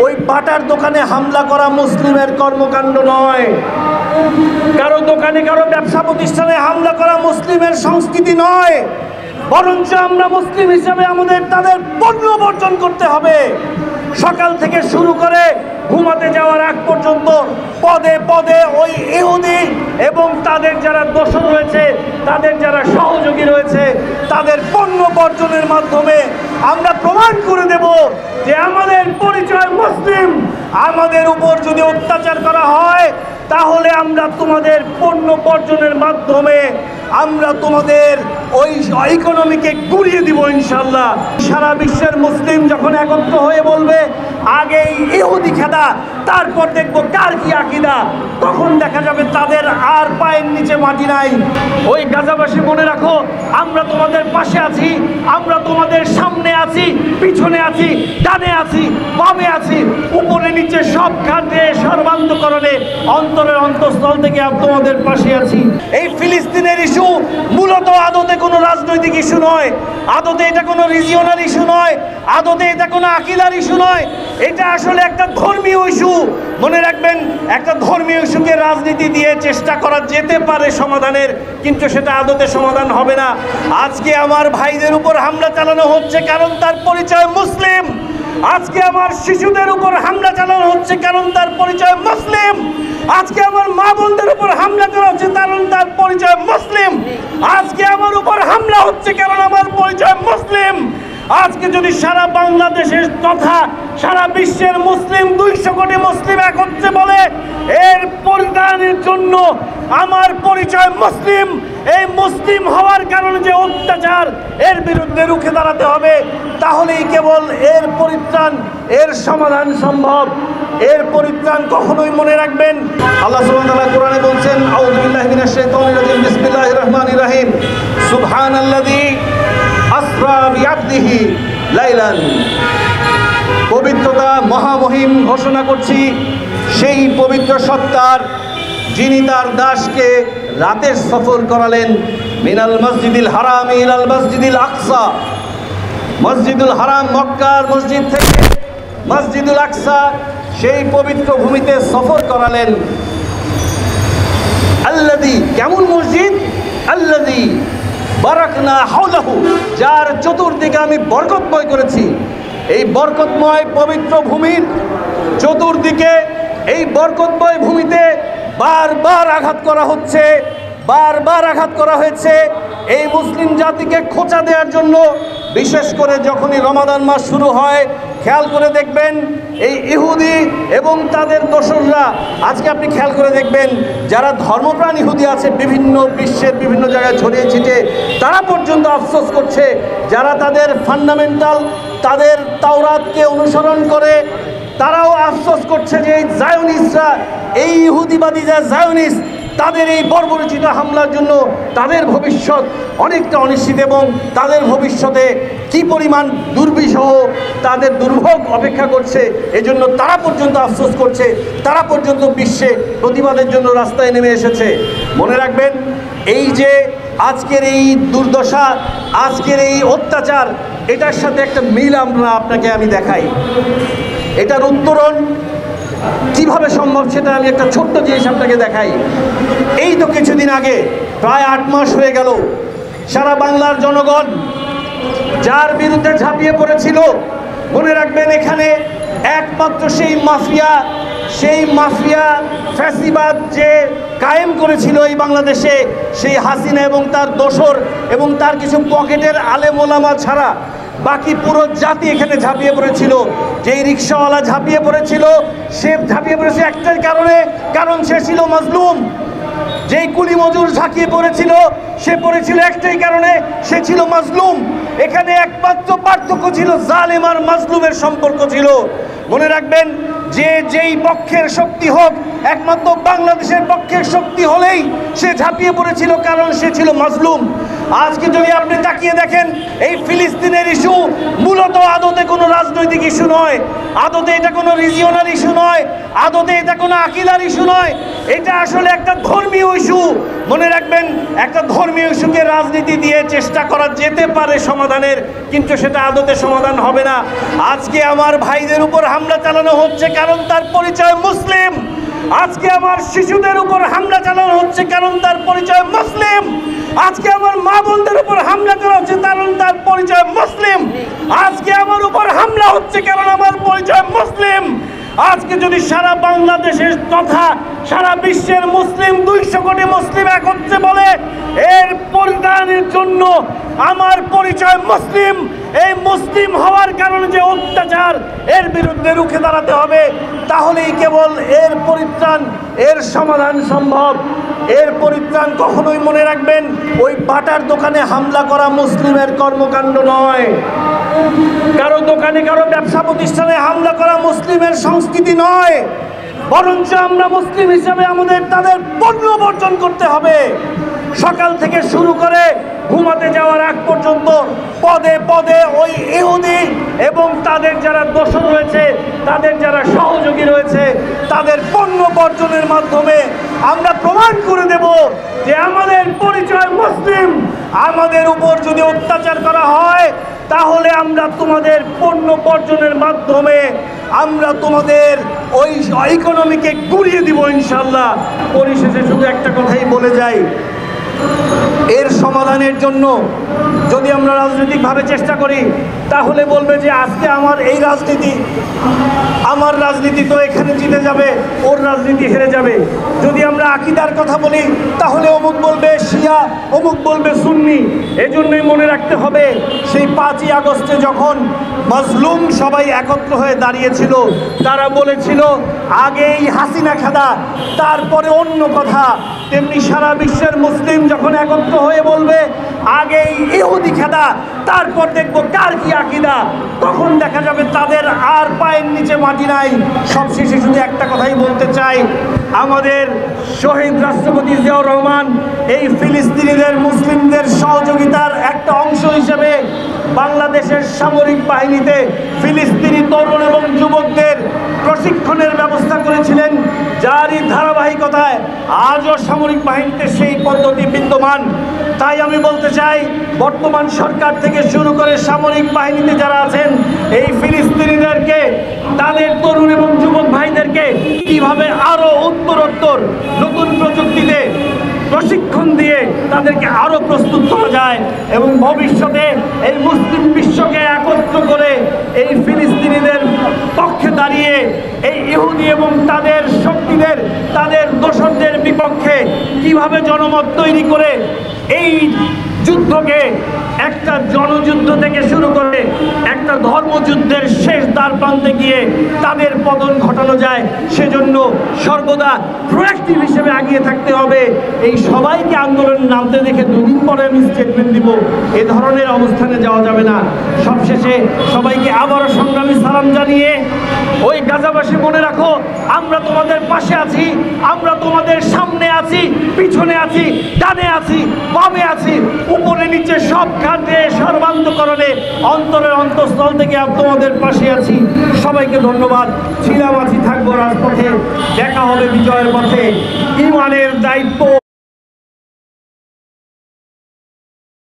ওই বাটার দোকানে হামলা করা মুসলিমের কর্মকাণ্ড নয়, কারো দোকানে কারো ব্যবসা প্রতিষ্ঠানে হামলা করা মুসলিমের সংস্কৃতি নয়, বরঞ্চ আমরা মুসলিম হিসেবে আমাদের তাদের পণ্য বর্জন করতে হবে। সকাল থেকে শুরু করে ঘুমাতে যাওয়ার আগ পর্যন্ত পদে পদে ওই ইহুদি এবং তাদের যারা দোসর রয়েছে, তাদের যারা সহযোগী রয়েছে, তাদের পণ্য বর্জনের মাধ্যমে আমরা প্রমাণ করে দেব যে আমাদের পরিচয় মুসলিম। আমাদের উপর যদি অত্যাচার করা হয় তাহলে আমরা তোমাদের পণ্য বর্জনের মাধ্যমে আমরা তোমাদের ওই ইকোনমিকে গুড়িয়ে দিব ইনশাল্লাহ। সারা বিশ্বের মুসলিম যখন একত্র হয়ে বলবে আগেই ইহুদি খেদা, তারপর দেখবো কার কি আকিদা, তখন দেখা যাবে তাদের আর পায়ের নিচে মাটি নাই। ওই গাজাবাসী মনে রাখো, আমরা তোমাদের পাশে আছি, আমরা তোমাদের সামনে আছি, পিছনে আছি, ডানে আছি, বামে আছি, উপরে নিচে সব খাতে সর্বান্তকরণে অন্তরের অন্তঃস্থল থেকে তোমাদের পাশে আছি। এই ফিলিস্তিনের ইস্যু মূলত আদতে কোনো রাজনৈতিক ইস্যু নয়, আদতে এটা কোনো রিজিওনাল ইস্যু নয়, আদতে এটা কোনো আকিদার ইস্যু নয়, এটা আসলে একটা ধর্মীয় ইস্যু। মনে রাখবেন, একটা ধর্মীয় ইস্যুকে রাজনীতি দিয়ে চেষ্টা করা যেতে পারে সমাধানের, কিন্তু সেটা আদতে সমাধান হবে না। আজকে আমার ভাইদের উপর হামলা চালানো হচ্ছে কারণ তার পরিচয় মুসলিম। আজকে আমার শিশুদের উপর হামলা চালানো হচ্ছে কারণ তার পরিচয় মুসলিম। আজকে আমার মা বোনদের উপর হামলা করা হচ্ছে কারণ তার পরিচয় মুসলিম। আজকে আমার উপর হামলা হচ্ছে কারণ আমার পরিচয় মুসলিম। আজকে যদি সারা বাংলাদেশের তথা সারা বিশ্বের মুসলিম 200 কোটি মুসলিম একত্রে বলে এর পরিত্রাণের জন্য আমার পরিচয় মুসলিম, এই মুসলিম হওয়ার কারণে যে অত্যাচার, এর বিরুদ্ধে রুখে দাঁড়াতে হবে, তাহলেই কেবল এর পরিত্রাণ, এর সমাধান সম্ভব। এর পরিত্রাণ কখনোই, মনে রাখবেন, আল্লাহ সুবহানাহু ওয়া তাআলা কোরআনে বলছেন, আউযু বিল্লাহি মিনাশ শাইতানির রাজিম, বিসমিল্লাহির রহমানির রহিম, সুবহানাল্লাযী আসরা বিআবদিহি লাইলান। পবিত্রতা মহামহিম ঘোষণা করছি সেই পবিত্র সত্তার, যিনি তার দাসকে রাতের সফর করালেন মিনাল মসজিদিল হারাম ইলাল মসজিদিল আকসা। মসজিদুল হারাম মক্কার মসজিদ থেকে মসজিদুল আকসা সেই পবিত্র ভূমিতে সফর করালেন। আল্লাযী, কেমন মসজিদ? আল্লাযী বারাকনা হাওলাহু, যার চতুর্দিকে আমি বরকতময় করেছি। এই বরকতময় পবিত্র ভূমির চতুর্দিকে, এই বরকতময় ভূমিতে বারবার আঘাত করা হচ্ছে, বারবার আঘাত করা হয়েছে এই মুসলিম জাতিকে খোঁচা দেওয়ার জন্য। বিশেষ করে যখনই রমাদান মাস শুরু হয়, খেয়াল করে দেখবেন এই ইহুদি এবং তাদের দোসররা, আজকে আপনি খেয়াল করে দেখবেন যারা ধর্মপ্রাণ ইহুদি আছে বিভিন্ন বিশ্বের বিভিন্ন জায়গায় ছড়িয়ে ছিটে, তারা পর্যন্ত আফসোস করছে, যারা তাদের ফান্ডামেন্টাল তাদের তাওরাতকে অনুসরণ করে, তারাও আফসোস করছে যে এই জায়োনিস্টরা, এই ইহুদিবাদী যা জায়োনিস্ট, তাদের এই বর্বরচিত হামলার জন্য তাদের ভবিষ্যৎ অনেকটা অনিশ্চিত এবং তাদের ভবিষ্যতে কি পরিমাণ দুর্বিষহ তাদের দুর্ভোগ অপেক্ষা করছে, এজন্য তারা পর্যন্ত আফসোস করছে, তারা পর্যন্ত বিশ্বে প্রতিবাদের জন্য রাস্তায় নেমে এসেছে। মনে রাখবেন, এই যে আজকের এই দুর্দশা, আজকের এই অত্যাচার, এটার সাথে একটা মিল আপনাকে আমি দেখাই। এটার উত্তরণ কিভাবে সম্ভব সেটা আমি একটা ছোট্ট জিনিস আপনাকে দেখাই। এই তো কিছুদিন আগে, প্রায় 8 মাস হয়ে গেল, সারা বাংলার জনগণ যার বিরুদ্ধে ঝাঁপিয়ে পড়েছিল, মনে রাখবেন এখানে একমাত্র সেই মাফিয়া ফ্যাসিবাদ যে কায়েম করেছিল এই বাংলাদেশে, সেই হাসিনা এবং তার দোসর এবং তার কিছু পকেটের আলেম ওলামা ছাড়া বাকি পুরো জাতি এখানে ঝাঁপিয়ে পড়েছিল। যেই রিক্সাওয়ালা ঝাঁপিয়ে পড়েছিল, সে ঝাঁপিয়ে পড়েছে একটাই কারণে, কারণ সে ছিল মাজলুম। যেই কুলি মজুর ঝাঁপিয়ে পড়েছিল, সে পড়েছিল একটাই কারণে, সে ছিল মাজলুম। এখানে একমাত্র পার্থক্য ছিল জালেম আর মাজলুমের সম্পর্ক ছিল। মনে রাখবেন, যে যেই পক্ষের শক্তি হোক, একমাত্র বাংলাদেশের পক্ষের শক্তি হলেই সে ঝাঁপিয়ে পড়েছিল, কারণ সে ছিল মাজলুম। আজকে যদি আপনি তাকিয়ে দেখেন, এই ফিলিস্তিনের ইস্যু মূলত আদতে কোনো রাজনৈতিক ইস্যু নয়, আদতে এটা কোনো রিজিওনাল ইস্যু নয়, আদতে এটা কোনো আকিদার ইস্যু নয়, এটা আসলে একটা ধর্মীয় ইস্যু। মনে রাখবেন, একটা ধর্মীয় ইস্যুকে রাজনীতি দিয়ে চেষ্টা করা যেতে পারে সমাধানের, কিন্তু সেটা আদতে সমাধান হবে না। আজকে আমার ভাইদের উপর হামলা চালানো হচ্ছে কারণ তার পরিচয় মুসলিম। আজকে আমার শিশুদের উপর হামলা চালানো হচ্ছে কারণ তার পরিচয় মুসলিম। আজকে আমার মা বোনদের উপর হামলা করা হচ্ছে কারণ তার পরিচয় মুসলিম। আজকে আমার উপর হামলা হচ্ছে কারণ আমার পরিচয় মুসলিম। আজকে যদি সারা বাংলাদেশের তথা সারা বিশ্বের মুসলিম 200 কোটি মুসলিম একত্রে বলে এর পরিত্রাণের জন্য আমার পরিচয় মুসলিম, এই মুসলিম হওয়ার কারণে যে অত্যাচার, এর বিরুদ্ধে রুখে দাঁড়াতে হবে, তাহলেই কেবল এর পরিত্রাণ, এর সমাধান সম্ভব। এর পরিত্রাণ কখনোই, মনে রাখবেন, ওই বাটার দোকানে হামলা করা মুসলিমের কর্মকাণ্ড নয়। কারো দোকানে, কারো ব্যবসা প্রতিষ্ঠানে হামলা করা মুসলিমের সংস্কৃতি নয়। বরঞ্চ আমরা মুসলিম হিসেবে আমাদের তাদের পণ্য বর্জন করতে হবে। সকাল থেকে শুরু করে ঘুমাতে যাওয়ার আগ পর্যন্ত পদে পদে ওই ইহুদি এবং তাদের যারা দোসর রয়েছে, তাদের যারা সহযোগী রয়েছে, তাদের পণ্য বর্জনের মাধ্যমে আমরা প্রমাণ করে দেব যে আমাদের পরিচয় মুসলিম। আমাদের উপর যদি অত্যাচার করা হয় তাহলে আমরা তোমাদের পণ্য বর্জনের মাধ্যমে আমরা তোমাদের ওই ইকোনমিকে গুড়িয়ে দিব ইনশাল্লাহ। পরিশেষে শুধু একটা কথাই বলে যাই, এর সমাধানের জন্য যদি আমরা রাজনৈতিকভাবে চেষ্টা করি তাহলে বলবে যে আজকে আমার এই রাজনীতি, আমার রাজনীতি তো এখানে জিতে যাবে, ওর রাজনীতি হেরে যাবে। যদি আমরা আকীদার কথা বলি তাহলে অমুক বলবে শিয়া, অমুক বলবে সুন্নি। এজন্যই মনে রাখতে হবে, সেই 5ই আগস্টে যখন মজলুম সবাই একত্র হয়ে দাঁড়িয়েছিল, তারা বলেছিল আগেই হাসিনা খাদা, তারপরে অন্য কথা। তেমনি সারা বিশ্বের মুসলিম যখন একত্র হয়ে বলবে আগেই ইহুদি খেদা, তারপর দেখবো কার কি আকীদা, তখন দেখা যাবে তাদের আর পায়ের নিচে মাটি নাই। সবশেষে শুধু একটা কথাই বলতে চাই, আমাদের শহীদ রাষ্ট্রপতি জিয়াউর রহমান এই ফিলিস্তিনিদের মুসলিমদের সহযোগিতার একটা অংশ হিসেবে বাংলাদেশের সামরিক বাহিনীতে ফিলিস্তিনি তরুণ এবং যুবকদের প্রশিক্ষণের ব্যবস্থা করেছিলেন, যারই ধারাবাহিকতায় আজও সামরিক বাহিনীতে সেই পদ্ধতি বিদ্যমান। তাই আমি বলতে চাই, বর্তমান সরকার থেকে শুরু করে সামরিক বাহিনীতে যারা আছেন, এই ফিলিস্তিনিদেরকে, তাদের তরুণ এবং যুবক ভাইদেরকে কিভাবে আরও উত্তরোত্তর নতুন প্রযুক্তিতে প্রশিক্ষণ দিয়ে তাদেরকে আরও প্রস্তুত করা যায় এবং ভবিষ্যতে এই মুসলিম বিশ্বকে একত্র করে এই ফিলিস্তিনিদের পক্ষে দাঁড়িয়ে এই ইহুদি এবং তাদের শক্তিদের, তাদের দোসরদের বিপক্ষে কিভাবে জনমত তৈরি করে এই যুদ্ধকে একটা জনযুদ্ধ থেকে শুরু করে একটা ধর্মযুদ্ধের শেষ দ্বার প্রান্তে গিয়ে তাদের পতন ঘটানো যায়, সেজন্য সর্বদা প্রোঅ্যাক্টিভ হিসেবে এগিয়ে থাকতে হবে। এই সবাইকে আন্দোলনে নামতে দেখে 2 দিন পরে আমি স্টেটমেন্ট দিব, এ ধরনের অবস্থানে যাওয়া যাবে না। সবশেষে সবাইকে আবারও সংগ্রামী সালাম জানিয়ে, ওই গাজাবাসী মনে রাখো, আমরা তোমাদের পাশে আছি, আমরা তোমাদের সামনে আছি, পিছনে আছি, ডানে আছি, বামে আছি, উপরে নিচে সব খাতে সর্বান্তকরণে অন্তরের অন্তঃস্থল থেকে তোমাদের পাশে আছি। সবাইকে ধন্যবাদ। ছিলাম, আছি, থাকবো রাজপথে। দেখা হবে বিজয়ের পথে। ইমানের দায়িত্ব